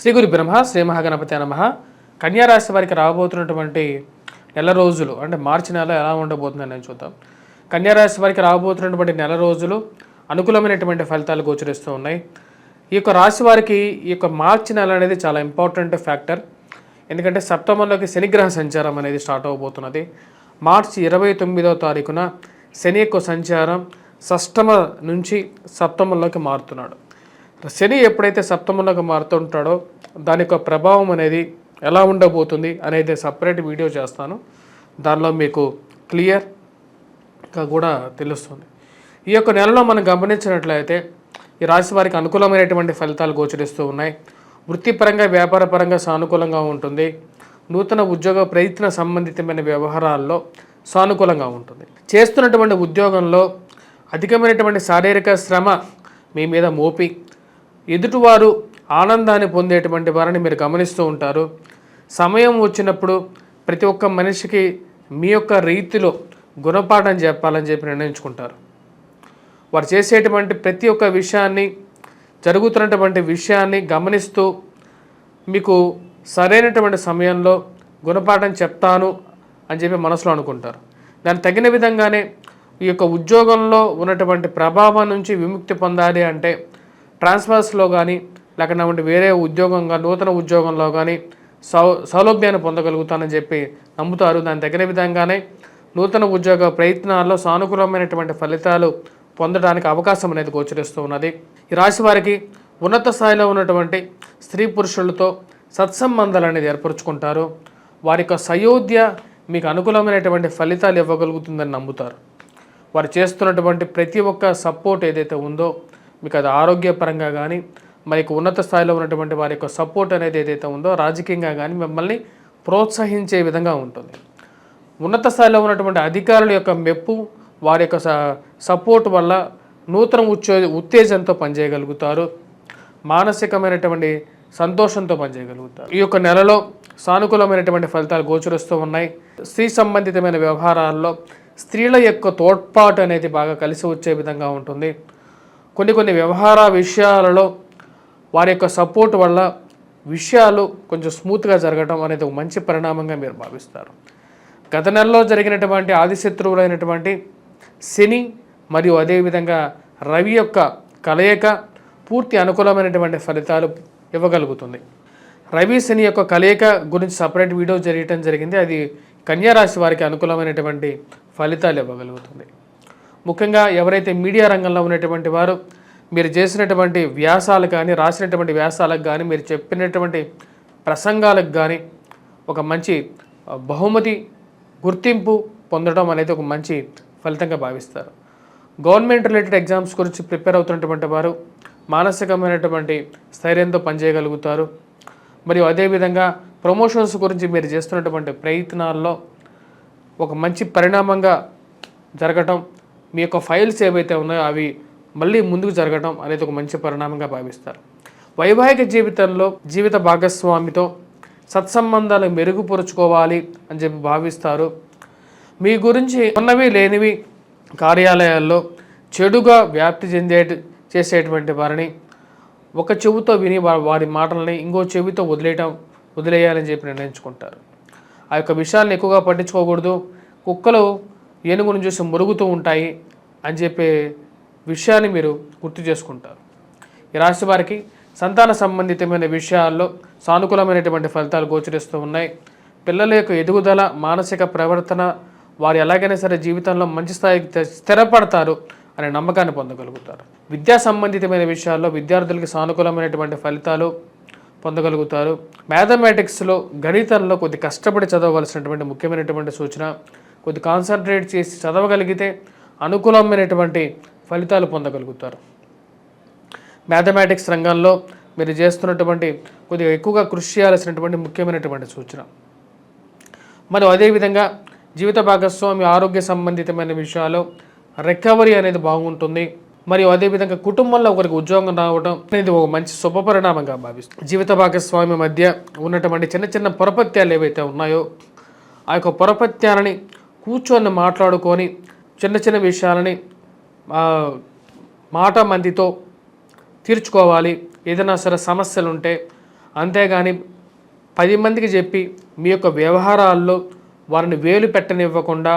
శ్రీ గురు బ్రహ్మ శ్రీ మహాగణపతి నమః. కన్యా రాశి వారికి రాబోతున్నటువంటి నెల రోజులు అంటే మార్చి నెల ఎలా ఉండబోతుందని చూద్దాం. కన్యా రాశి వారికి రాబోతున్నటువంటి నెల రోజులు అనుకూలమైనటువంటి ఫలితాలు గోచరిస్తూ ఉన్నాయి. ఈ యొక్క రాశి వారికి ఈ యొక్క మార్చి నెల అనేది చాలా ఇంపార్టెంట్ ఫ్యాక్టర్. ఎందుకంటే సప్తమంలోకి శనిగ్రహ సంచారం అనేది స్టార్ట్ అవబోతున్నది. మార్చి 29వ తారీఖున శని యొక్క సంచారం షష్టమ నుంచి సప్తమంలోకి మారుతున్నాడు. శని ఎప్పుడైతే సప్తమంలోకి మారుతుంటాడో దాని యొక్క ప్రభావం అనేది ఎలా ఉండబోతుంది అనేది సపరేట్ వీడియో చేస్తాను. దానిలో మీకు క్లియర్గా కూడా తెలుస్తుంది. ఈ యొక్క నెలలో మనం గమనించినట్లయితే ఈ రాశి వారికి అనుకూలమైనటువంటి ఫలితాలు గోచరిస్తూ ఉన్నాయి. వృత్తిపరంగా వ్యాపారపరంగా సానుకూలంగా ఉంటుంది. నూతన ఉద్యోగ ప్రయత్న సంబంధితమైన వ్యవహారాల్లో సానుకూలంగా ఉంటుంది. చేస్తున్నటువంటి ఉద్యోగంలో అధికమైనటువంటి శారీరక శ్రమ మీ మీద మోపి ఎదుటివారు ఆనందాన్ని పొందేటువంటి వారిని మీరు గమనిస్తూ ఉంటారు. సమయం వచ్చినప్పుడు ప్రతి ఒక్క మనిషికి మీ యొక్క రీతిలో గుణపాఠం చెప్పాలని చెప్పి నిర్ణయించుకుంటారు. వారు చేసేటువంటి ప్రతి ఒక్క విషయాన్ని జరుగుతున్నటువంటి విషయాన్ని గమనిస్తూ మీకు సరైనటువంటి సమయంలో గుణపాఠం చెప్తాను అని చెప్పి మనసులో అనుకుంటారు. దానికి తగిన విధంగానే ఈ యొక్క ఉద్యోగంలో ఉన్నటువంటి ప్రభావం నుంచి విముక్తి పొందాలి అంటే ట్రాన్స్ఫర్స్లో కానీ లేకపోతే వేరే ఉద్యోగంగా నూతన ఉద్యోగంలో కానీ సౌలభ్యాన్ని పొందగలుగుతానని చెప్పి నమ్ముతారు. దాని తగిన విధంగానే నూతన ఉద్యోగ ప్రయత్నాల్లో సానుకూలమైనటువంటి ఫలితాలు పొందడానికి అవకాశం అనేది గోచరిస్తూ ఉన్నది. ఈ రాశి వారికి ఉన్నత స్థాయిలో ఉన్నటువంటి స్త్రీ పురుషులతో సత్సంబంధాలు అనేది ఏర్పరచుకుంటారు. వారి యొక్క సయోధ్య మీకు అనుకూలమైనటువంటి ఫలితాలు ఇవ్వగలుగుతుందని నమ్ముతారు. వారు చేస్తున్నటువంటి ప్రతి ఒక్క సపోర్ట్ ఏదైతే ఉందో మీకు అది ఆరోగ్యపరంగా కానీ మరి ఉన్నత స్థాయిలో ఉన్నటువంటి వారి యొక్క సపోర్ట్ అనేది ఏదైతే ఉందో రాజకీయంగా కానీ మిమ్మల్ని ప్రోత్సహించే విధంగా ఉంటుంది. ఉన్నత స్థాయిలో ఉన్నటువంటి అధికారుల యొక్క మెప్పు వారి యొక్క సపోర్ట్ వల్ల నూతన ఉత్తేజంతో పనిచేయగలుగుతారు. మానసికమైనటువంటి సంతోషంతో పనిచేయగలుగుతారు. ఈ యొక్క నెలలో సానుకూలమైనటువంటి ఫలితాలు గోచరిస్తూ ఉన్నాయి. స్త్రీ సంబంధితమైన వ్యవహారాల్లో స్త్రీల యొక్క తోడ్పాటు అనేది బాగా కలిసి వచ్చే విధంగా ఉంటుంది. కొన్ని వ్యవహార విషయాలలో వారి యొక్క సపోర్ట్ వల్ల విషయాలు కొంచెం స్మూత్గా జరగడం అనేది ఒక మంచి పరిణామంగా మీరు భావిస్తారు. గత నెలలో జరిగినటువంటి ఆదిశత్రువులైనటువంటి శని మరియు అదేవిధంగా రవి యొక్క కలయిక పూర్తి అనుకూలమైనటువంటి ఫలితాలు ఇవ్వగలుగుతుంది. రవి శని యొక్క కలయిక గురించి సపరేట్ వీడియో చేయటం జరిగింది. అది కన్యా రాశి వారికి అనుకూలమైనటువంటి ఫలితాలు ఇవ్వగలుగుతుంది. ముఖ్యంగా ఎవరైతే మీడియా రంగంలో ఉన్నటువంటి వారు మీరు చేసినటువంటి వ్యాసాలు కానీ రాసినటువంటి వ్యాసాలకు కానీ మీరు చెప్పినటువంటి ప్రసంగాలకు కానీ ఒక మంచి బహుమతి గుర్తింపు పొందడం అనేది ఒక మంచి ఫలితంగా భావిస్తారు. గవర్నమెంట్ రిలేటెడ్ ఎగ్జామ్స్ గురించి ప్రిపేర్ అవుతున్నటువంటి వారు మానసికమైనటువంటి స్థైర్యంతో పనిచేయగలుగుతారు. మరియు అదేవిధంగా ప్రమోషన్స్ గురించి మీరు చేస్తున్నటువంటి ప్రయత్నాల్లో ఒక మంచి పరిణామంగా జరగటం, మీ యొక్క ఫైల్స్ ఏవైతే ఉన్నాయో అవి మళ్ళీ ముందుకు జరగడం అనేది ఒక మంచి పరిణామంగా భావిస్తారు. వైవాహిక జీవితంలో జీవిత భాగస్వామితో సత్సంబంధాలు మెరుగుపరుచుకోవాలి అని చెప్పి భావిస్తారు. మీ గురించి ఉన్నవి లేనివి కార్యాలయాల్లో చెడుగా వ్యాప్తి చేసేటువంటి వారిని ఒక చెవితో విని వారి మాటలని ఇంకో చెవితో వదిలేయాలని చెప్పి నిర్ణయించుకుంటారు. ఆ యొక్క విషయాలను ఎక్కువగా పట్టించుకోకూడదు. కుక్కలు ఏనుగును చూసి మురుగుతూ ఉంటాయి అని చెప్పే విషయాన్ని మీరు గుర్తు చేసుకుంటారు. ఈ రాశి వారికి సంతాన సంబంధితమైన విషయాల్లో సానుకూలమైనటువంటి ఫలితాలు గోచరిస్తూ ఉన్నాయి. పిల్లల యొక్క ఎదుగుదల మానసిక ప్రవర్తన వారు ఎలాగైనా సరే జీవితంలో మంచి స్థాయికి స్థిరపడతారు అనే నమ్మకాన్ని పొందగలుగుతారు. విద్యా సంబంధితమైన విషయాల్లో విద్యార్థులకి సానుకూలమైనటువంటి ఫలితాలు పొందగలుగుతారు. మ్యాథమెటిక్స్లో గణితంలో కొద్ది కష్టపడి చదవవలసినటువంటి ముఖ్యమైనటువంటి సూచన. కొద్ది కాన్సన్ట్రేట్ చేసి చదవగలిగితే అనుకూలమైనటువంటి ఫలితాలు పొందగలుగుతారు. మ్యాథమెటిక్స్ రంగంలో మీరు చేస్తున్నటువంటి కొద్దిగా ఎక్కువగా కృషి చేయాల్సినటువంటి ముఖ్యమైనటువంటి సూచన. మరియు అదేవిధంగా జీవిత భాగస్వామి ఆరోగ్య సంబంధితమైన విషయాలు రికవరీ అనేది బాగుంటుంది. మరియు అదేవిధంగా కుటుంబంలో ఒకరికి ఉద్యోగం రావడం అనేది ఒక మంచి శుభపరిణామంగా భావిస్తుంది. జీవిత భాగస్వామి మధ్య ఉన్నటువంటి చిన్న చిన్న పొరపత్యాలు ఏవైతే ఉన్నాయో ఆ యొక్క పొరపత్యాలని కూర్చొని మాట్లాడుకొని చిన్న చిన్న విషయాలని మాట మందితో తీర్చుకోవాలి. ఏదైనా సరే సమస్యలు ఉంటే అంతేగాని 10 మందికి చెప్పి మీ యొక్క వ్యవహారాల్లో వారిని వేలు పెట్టనివ్వకుండా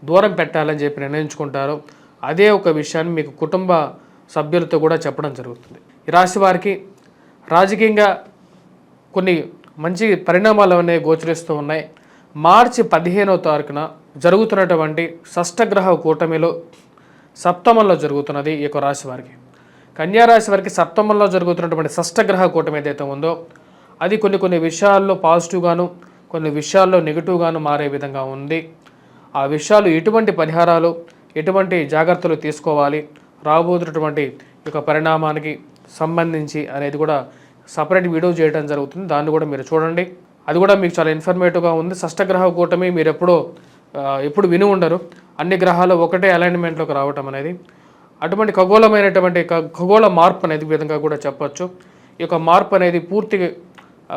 దూరం పెట్టాలని చెప్పి నిర్ణయించుకుంటారో అదే ఒక విషయాన్ని మీకు కుటుంబ సభ్యులతో కూడా చెప్పడం జరుగుతుంది. ఈ రాశి వారికి రాజకీయంగా కొన్ని మంచి పరిణామాలు అనేవి గోచరిస్తూ ఉన్నాయి. మార్చి 15వ తారీఖున జరుగుతున్నటువంటి షష్టగ్రహ కూటమిలో సప్తమంలో జరుగుతున్నది ఈ యొక్క రాశి వారికి. కన్యా రాశి వారికి సప్తమంలో జరుగుతున్నటువంటి షష్టగ్రహ కూటమి ఏదైతే ఉందో అది కొన్ని విషయాల్లో పాజిటివ్గాను కొన్ని విషయాల్లో నెగిటివ్గాను మారే విధంగా ఉంది. ఆ విషయాలు ఎటువంటి పరిహారాలు ఎటువంటి జాగ్రత్తలు తీసుకోవాలి రాబోతున్నటువంటి ఈ యొక్క పరిణామానికి సంబంధించి అనేది కూడా సపరేట్ వీడియో చేయడం జరుగుతుంది. దాన్ని కూడా మీరు చూడండి. అది కూడా మీకు చాలా ఇన్ఫర్మేటివ్గా ఉంది. షష్టగ్రహ కూటమి మీరు ఎప్పుడు విని ఉండరు. అన్ని గ్రహాలు ఒకటే అలైన్మెంట్లోకి రావటం అనేది అటువంటి ఖగోళ మార్పు అనేది విధంగా కూడా చెప్పొచ్చు. ఈ యొక్క మార్పు అనేది పూర్తిగా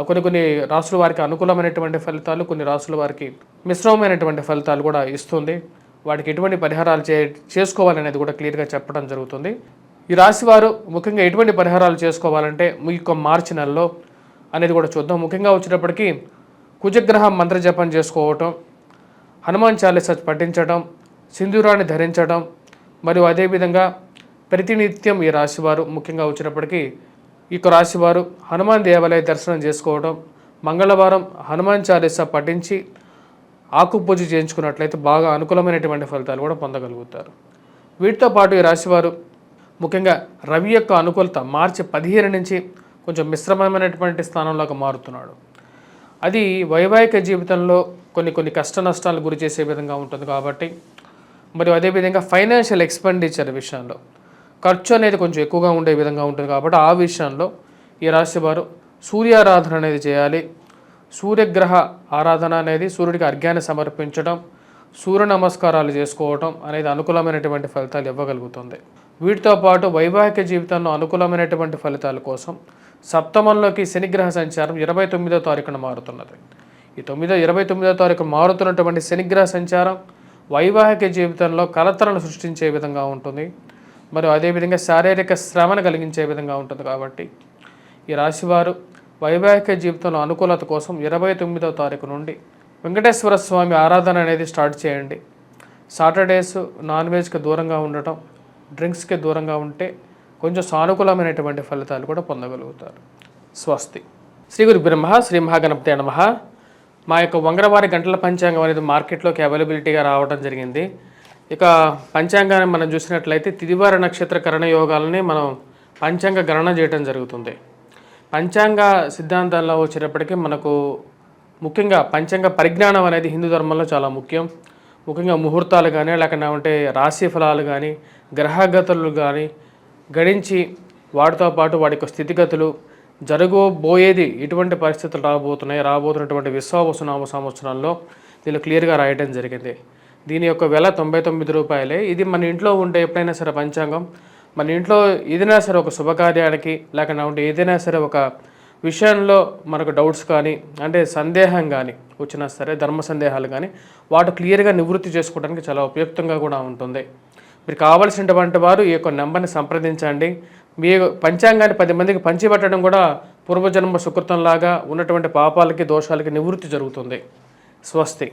కొన్ని రాసుల వారికి అనుకూలమైనటువంటి ఫలితాలు, కొన్ని రాసుల వారికి మిశ్రమమైనటువంటి ఫలితాలు కూడా ఇస్తుంది. వాటికి ఎటువంటి పరిహారాలు చేసుకోవాలనేది కూడా క్లియర్గా చెప్పడం జరుగుతుంది. ఈ రాశి వారు ముఖ్యంగా ఎటువంటి పరిహారాలు చేసుకోవాలంటే మీ యొక్క మార్చి నెలలో అనేది కూడా చూద్దాం. ముఖ్యంగా వచ్చేటప్పటికి కుజగ్రహ మంత్ర జపం చేసుకోవటం, హనుమాన్ చాలీసా పఠించడం, సింధూరాన్ని ధరించడం, మరియు అదేవిధంగా ప్రతినిత్యం ఈ రాశివారు ముఖ్యంగా వచ్చినప్పటికీ ఈ రాశివారు హనుమాన్ దేవాలయ దర్శనం చేసుకోవడం, మంగళవారం హనుమాన్ చాలీసా పఠించి ఆకు పూజ చేయించుకున్నట్లయితే బాగా అనుకూలమైనటువంటి ఫలితాలు కూడా పొందగలుగుతారు. వీటితో పాటు ఈ రాశివారు ముఖ్యంగా రవి యొక్క అనుకూలత మార్చి 15 నుంచి కొంచెం మిశ్రమమైనటువంటి స్థానంలోకి మారుతున్నాడు. అది వైవాహిక జీవితంలో కొన్ని కష్ట నష్టాలు గురి చేసే విధంగా ఉంటుంది కాబట్టి, మరియు అదేవిధంగా ఫైనాన్షియల్ ఎక్స్పెండిచర్ విషయంలో ఖర్చు అనేది కొంచెం ఎక్కువగా ఉండే విధంగా ఉంటుంది కాబట్టి ఆ విషయంలో ఈ రాశి వారు సూర్యారాధన అనేది చేయాలి. సూర్యగ్రహ ఆరాధన అనేది సూర్యుడికి అర్ఘ్యాన్ని సమర్పించడం, సూర్య నమస్కారాలు చేసుకోవటం అనేది అనుకూలమైనటువంటి ఫలితాలు ఇవ్వగలుగుతుంది. వీటితో పాటు వైవాహిక జీవితంలో అనుకూలమైనటువంటి ఫలితాల కోసం సప్తమంలోకి శనిగ్రహ సంచారం 29వ తారీఖున మారుతున్నది. ఈ 29వ తారీఖు మారుతున్నటువంటి శనిగ్రహ సంచారం వైవాహిక జీవితంలో కలతలను సృష్టించే విధంగా ఉంటుంది, మరియు అదేవిధంగా శారీరక శ్రమను కలిగించే విధంగా ఉంటుంది. కాబట్టి ఈ రాశివారు వైవాహిక జీవితంలో అనుకూలత కోసం 29వ తారీఖు నుండి వెంకటేశ్వర స్వామి ఆరాధన అనేది స్టార్ట్ చేయండి. సాటర్డేస్ నాన్ వెజ్కి దూరంగా ఉండటం, డ్రింక్స్కి దూరంగా ఉంటే కొంచెం సానుకూలమైనటువంటి ఫలితాలు కూడా పొందగలుగుతారు. స్వస్తి. శ్రీ గురు బ్రహ్మ శ్రీ మహాగణపతి నమః. మా యొక్క వంగరవారి గంటల పంచాంగం అనేది మార్కెట్లోకి అవైలబిలిటీగా రావడం జరిగింది. ఇక పంచాంగాన్ని మనం చూసినట్లయితే తిదివార నక్షత్ర కరణ యోగాలని మనం పంచాంగ గణన చేయడం జరుగుతుంది. పంచాంగ సిద్ధాంతాల్లో వచ్చేటప్పటికీ మనకు ముఖ్యంగా పంచాంగ పరిజ్ఞానం అనేది హిందూ ధర్మంలో చాలా ముఖ్యం. ముఖ్యంగా ముహూర్తాలు కానీ లేకపోతే రాశి ఫలాలు కానీ గ్రహగతులు కానీ గణించి వాటితో పాటు వాటి యొక్క స్థితిగతులు జరగబోయేది ఎటువంటి పరిస్థితులు రాబోతున్నటువంటి విశ్వావసునామ సంవత్సరంలో దీనిలో క్లియర్గా రాయడం జరిగింది. దీని యొక్క వెల 99 రూపాయలే. ఇది మన ఇంట్లో ఉంటే ఎప్పుడైనా సరే పంచాంగం మన ఇంట్లో ఏదైనా సరే ఒక శుభకార్యానికి లేకపోతే ఏదైనా సరే ఒక విషయంలో మనకు డౌట్స్ కానీ అంటే సందేహం కానీ వచ్చినా సరే ధర్మ సందేహాలు కానీ వాటి క్లియర్గా నివృత్తి చేసుకోవడానికి చాలా ఉపయుక్తంగా కూడా ఉంటుంది. మీరు కావాల్సినటువంటి వారు ఈ యొక్క నెంబర్ని సంప్రదించండి. మీ పంచాంగాన్ని 10 మందికి పంచిపెట్టడం కూడా పూర్వజన్మ సుకృతంలాగా ఉన్నటువంటి పాపాలకి దోషాలకి నివృత్తి జరుగుతుంది. స్వస్తి.